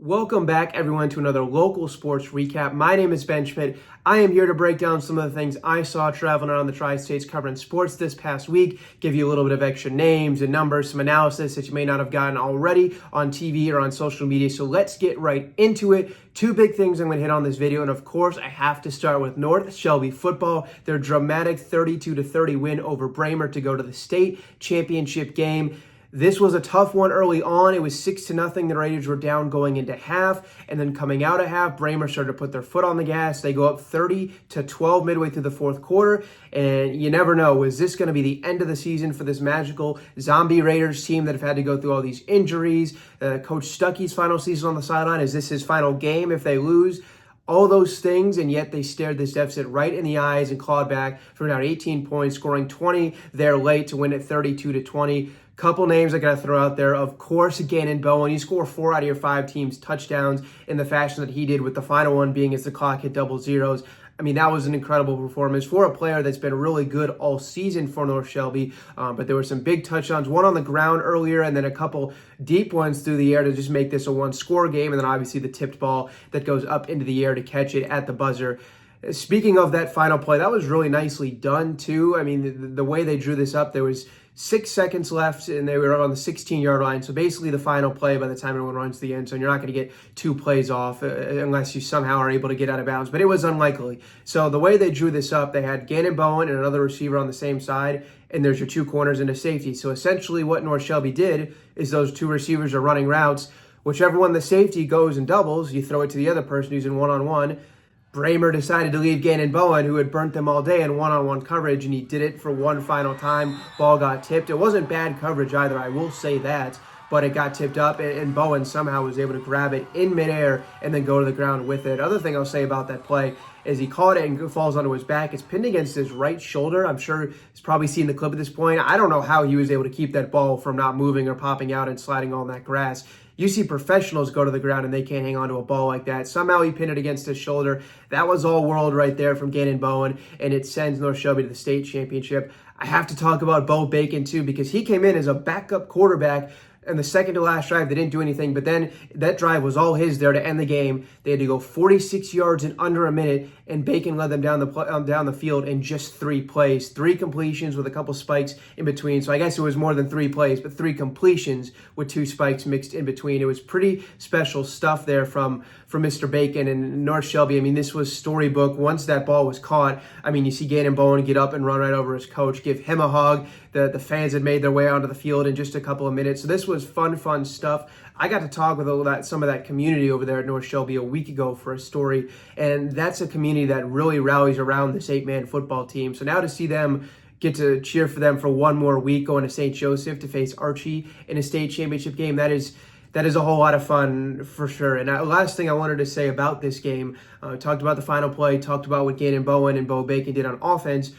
Welcome back, everyone, to another local sports recap. My name is Ben Schmidt. I am here to break down some of the things I saw traveling around the Tri-States covering sports this past week, give you a little bit of extra names and numbers, some analysis that you may not have gotten already on TV or on social media. So let's get right into it. Two big things I'm going to hit on this video, and of course, I have to start with North Shelby football. Their dramatic 32-30 win over Braymer to go to the state championship game. This was a tough one early on. It was 6-0. The Raiders were down going into half, and then coming out of half, Braymer started to put their foot on the gas. They go up 30-12 midway through the fourth quarter, and you never know, is this going to be the end of the season for this magical zombie Raiders team that have had to go through all these injuries? Coach Stuckey's final season on the sideline. Is this his final game if they lose? All those things, and yet they stared this deficit right in the eyes and clawed back for down 18 points, scoring 20 there late to win it 32-20. Couple names I got to throw out there. Of course, Gannon Bowen. You score 4 out of your 5 teams touchdowns in the fashion that he did, with the final one being as the clock hit double zeros. I mean, that was an incredible performance for a player that's been really good all season for North Shelby. But there were some big touchdowns, one on the ground earlier, and then a couple deep ones through the air to just make this a one-score game. And then obviously the tipped ball that goes up into the air to catch it at the buzzer. Speaking of that final play, that was really nicely done too. I mean, the way they drew this up, there was 6 seconds left, and they were on the 16-yard line. So basically the final play by the time everyone runs to the end zone. You're not going to get 2 plays off unless you somehow are able to get out of bounds. But it was unlikely. So the way they drew this up, they had Gannon Bowen and another receiver on the same side, and there's your 2 corners and a safety. So essentially what North Shelby did is those 2 receivers are running routes. Whichever one the safety goes and doubles, you throw it to the other person who's in one-on-one. Braymer decided to leave Gannon Bowen, who had burnt them all day, in one-on-one coverage, and he did it for one final time. Ball got tipped. It wasn't bad coverage either, I will say that, but it got tipped up, and Bowen somehow was able to grab it in midair and then go to the ground with it. Other thing I'll say about that play is he caught it and falls onto his back. It's pinned against his right shoulder. I'm sure he's probably seen the clip at this point. I don't know how he was able to keep that ball from not moving or popping out and sliding on that grass. You see professionals go to the ground and they can't hang on to a ball like that. Somehow he pinned it against his shoulder. That was all world right there from Gannon Bowen, and it sends North Shelby to the state championship. I have to talk about Bo Bacon too, because he came in as a backup quarterback in the second to last drive. They didn't do anything, but then that drive was all his there to end the game. They had to go 46 yards in under a minute, and Bacon led them down the field in just 3 plays. 3 completions with a couple spikes in between. So I guess it was more than 3 plays, but 3 completions with 2 spikes mixed in between. It was pretty special stuff there from Mr. Bacon and North Shelby. I mean, this was storybook. Once that ball was caught, I mean, you see Gannon Bowen get up and run right over his coach, give him a hug. The fans had made their way onto the field in just a couple of minutes. So this was fun stuff. I got to talk with some of that community over there at North Shelby a week ago for a story, and that's a community that really rallies around this 8-man football team. So now to see them get to cheer for them for one more week, going to St. Joseph to face Archie in a state championship game, that is a whole lot of fun for sure. And last thing I wanted to say about this game, talked about the final play, talked about what Gannon Bowen and Bo Bacon did on offense.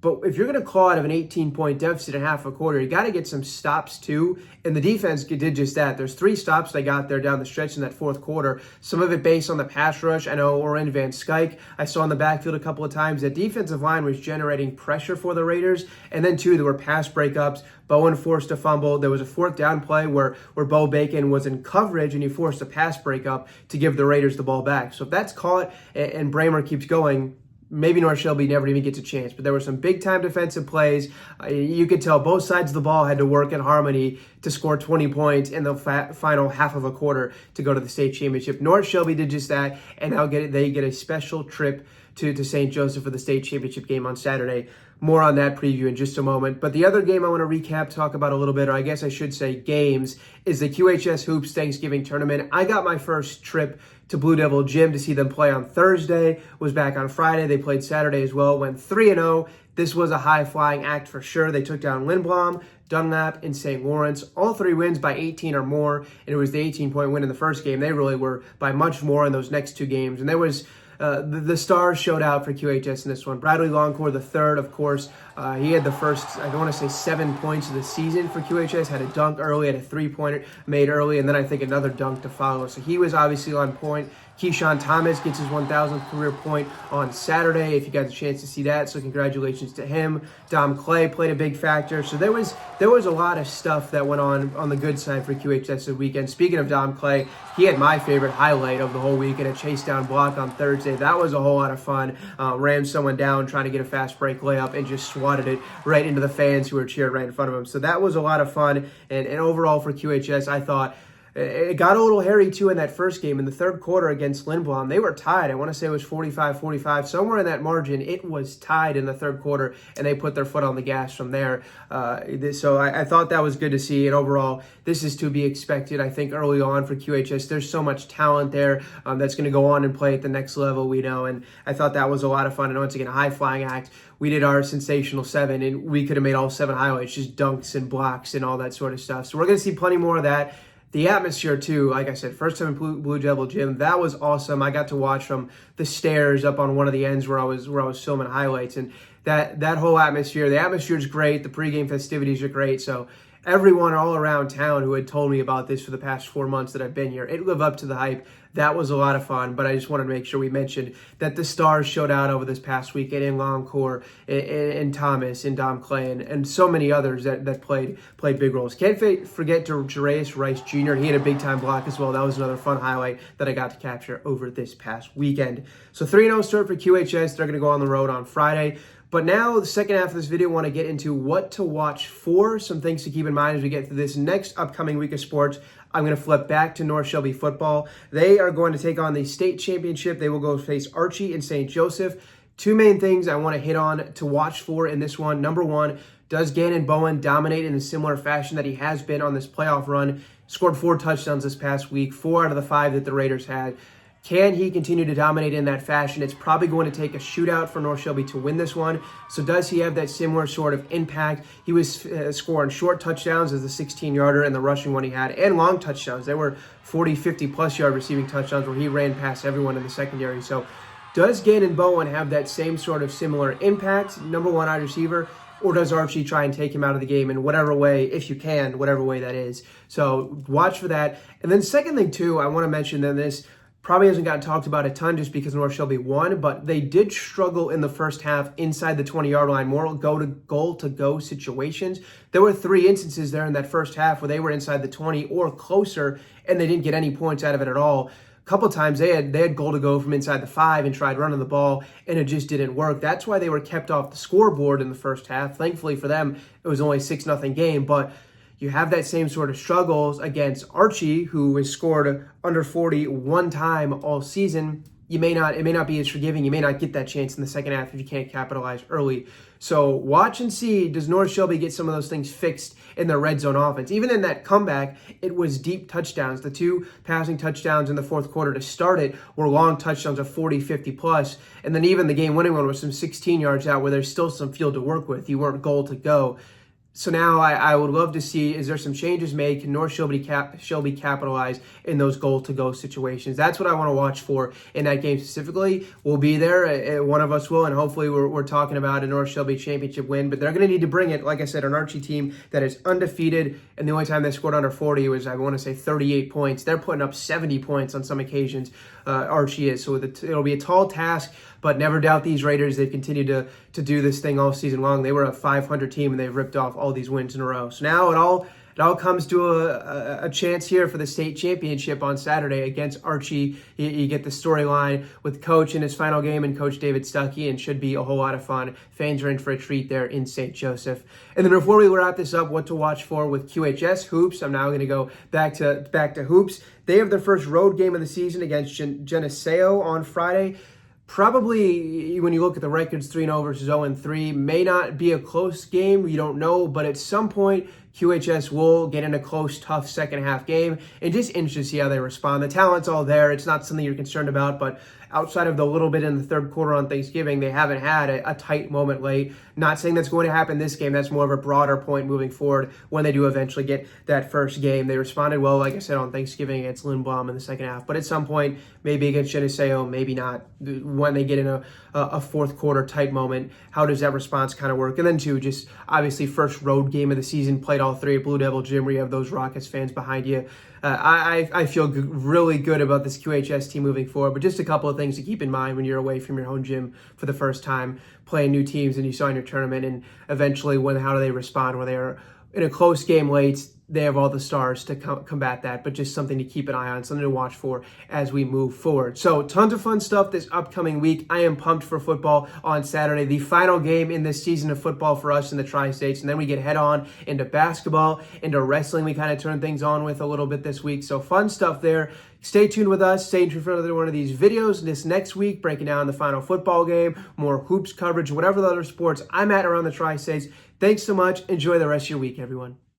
But if you're going to claw out of an 18-point deficit in half a quarter, you got to get some stops too. And the defense did just that. There's 3 stops they got there down the stretch in that fourth quarter. Some of it based on the pass rush. I know Oren Van Skyke, I saw in the backfield a couple of times. That defensive line was generating pressure for the Raiders. And then too, there were pass breakups. Bowen forced a fumble. There was a 4th down play where Bo Bacon was in coverage and he forced a pass breakup to give the Raiders the ball back. So if that's caught and Braymer keeps going, maybe North Shelby never even gets a chance. But there were some big-time defensive plays. You could tell both sides of the ball had to work in harmony to score 20 points in the final half of a quarter to go to the state championship. North Shelby did just that, and now they get a special trip to St. Joseph for the state championship game on Saturday. More on that preview in just a moment. But the other game I want to recap, talk about a little bit, or I guess I should say games, is the QHS Hoops Thanksgiving Tournament. I got my first trip to Blue Devil Gym to see them play on Thursday, was back on Friday. They played Saturday as well, went 3-0. This was a high-flying act for sure. They took down Lindblom, Dunlap, and St. Lawrence. All 3 wins by 18 or more, and it was the 18-point win in the first game. They really were by much more in those next 2 games. And there was the stars showed out for QHS in this one. Bradley Longcore, the third, of course. He had the first, I don't want to say 7 points of the season for QHS, had a dunk early, had a three-pointer made early, and then I think another dunk to follow. So he was obviously on point. Keyshawn Thomas gets his 1,000th career point on Saturday, if you got the chance to see that, so congratulations to him. Dom Clay played a big factor. So there was a lot of stuff that went on the good side for QHS this weekend. Speaking of Dom Clay, he had my favorite highlight of the whole week in a chase down block on Thursday. That was a whole lot of fun. Ran someone down trying to get a fast break layup and just swatted it right into the fans who were cheering right in front of him. So that was a lot of fun. And overall for QHS, I thought it got a little hairy, too, in that first game. In the third quarter against Lindblom, they were tied. I want to say it was 45-45. Somewhere in that margin, it was tied in the third quarter, and they put their foot on the gas from there. So I thought that was good to see. And overall, this is to be expected, I think, early on for QHS. There's so much talent there that's going to go on and play at the next level, we know. And I thought that was a lot of fun. And once again, a high-flying act. We did our sensational 7, and we could have made all 7 highlights, just dunks and blocks and all that sort of stuff. So we're going to see plenty more of that. The atmosphere, too, like I said, first time in Blue Devil Gym, that was awesome. I got to watch from the stairs up on one of the ends where I was filming highlights, and that whole atmosphere, the atmosphere is great. The pregame festivities are great. So everyone all around town who had told me about this for the past 4 months that I've been here, it lived up to the hype. That was a lot of fun, but I just wanted to make sure we mentioned that the stars showed out over this past weekend in Longcore, in Thomas, in Dom Clay, and so many others that played big roles. Can't forget to Jarius Rice Jr. He had a big-time block as well. That was another fun highlight that I got to capture over this past weekend. So 3-0 start for QHS. They're going to go on the road on Friday. But now, the second half of this video, I want to get into what to watch for, some things to keep in mind as we get through this next upcoming week of sports. I'm going to flip back to North Shelby football. They are going to take on the state championship. They will go face Archie and St. Joseph. 2 main things I want to hit on to watch for in this one. Number 1, does Gannon Bowen dominate in a similar fashion that he has been on this playoff run? Scored 4 touchdowns this past week, 4 out of the 5 that the Raiders had. Can he continue to dominate in that fashion? It's probably going to take a shootout for North Shelby to win this one. So does he have that similar sort of impact? He was scoring short touchdowns as the 16-yarder and the rushing one he had, and long touchdowns. They were 40, 50-plus yard receiving touchdowns where he ran past everyone in the secondary. So does Gannon Bowen have that same sort of similar impact, number 1 wide receiver? Or does Archie try and take him out of the game in whatever way, if you can, whatever way that is? So watch for that. And then second thing, too, I want to mention that this probably hasn't gotten talked about a ton just because North Shelby won, but they did struggle in the first half inside the 20-yard line, more goal-to-go situations. There were 3 instances there in that first half where they were inside the 20 or closer, and they didn't get any points out of it at all. A couple times they had goal-to-go from inside the 5 and tried running the ball, and it just didn't work. That's why they were kept off the scoreboard in the first half. Thankfully for them, it was only a 6-0 game, but you have that same sort of struggles against Archie, who has scored under 40 one time all season. It may not be as forgiving. You may not get that chance in the second half if you can't capitalize early. So watch and see, does North Shelby get some of those things fixed in their red zone offense? Even in that comeback, it was deep touchdowns. The 2 passing touchdowns in the fourth quarter to start it were long touchdowns of 40, 50 plus. And then even the game-winning one was some 16 yards out where there's still some field to work with. You weren't goal to go. So now I would love to see, is there some changes made? Can North Shelby capitalize in those goal-to-go situations? That's what I want to watch for in that game specifically. We'll be there. One of us will, and hopefully we're talking about a North Shelby championship win. But they're going to need to bring it, like I said, an Archie team that is undefeated, and the only time they scored under 40 was, I want to say, 38 points. They're putting up 70 points on some occasions, Archie is. So it'll be a tall task, but never doubt these Raiders. They've continued to do this thing all season long. They were a 500 team, and they've ripped off all these wins in a row. So now it all comes to a chance here for the state championship on Saturday against Archie. You get the storyline with Coach in his final game and Coach David Stuckey, and should be a whole lot of fun. Fans are in for a treat there in St. Joseph. And then before we wrap this up, what to watch for with QHS Hoops. I'm now going to go back to Hoops. They have their first road game of the season against Geneseo on Friday. Probably, when you look at the records, 3-0 versus 0-3, may not be a close game. We don't know, but at some point, QHS will get in a close, tough second half game, and just interested to see how they respond. The talent's all there. It's not something you're concerned about, but outside of the little bit in the third quarter on Thanksgiving, they haven't had a tight moment late. Not saying that's going to happen this game. That's more of a broader point moving forward when they do eventually get that first game. They responded well, like I said, on Thanksgiving against Lindblom in the second half, but at some point, maybe against Geneseo, maybe not. When they get in a fourth quarter tight moment, how does that response kind of work? And then two, just obviously first road game of the season, played all three at Blue Devil Gym where you have those Rockets fans behind you. I feel really good about this QHS team moving forward, but just a couple of things to keep in mind when you're away from your home gym for the first time, playing new teams and you saw in your tournament, and eventually how do they respond when they are in a close game late. They have all the stars to combat that, but just something to keep an eye on, something to watch for as we move forward. So tons of fun stuff this upcoming week. I am pumped for football on Saturday, the final game in this season of football for us in the Tri-States, and then we get head on into basketball, into wrestling. We kind of turn things on with a little bit this week, so fun stuff there. Stay tuned with us. Stay tuned for another one of these videos this next week, breaking down the final football game, more hoops coverage, whatever the other sports I'm at around the Tri-States. Thanks so much. Enjoy the rest of your week, everyone.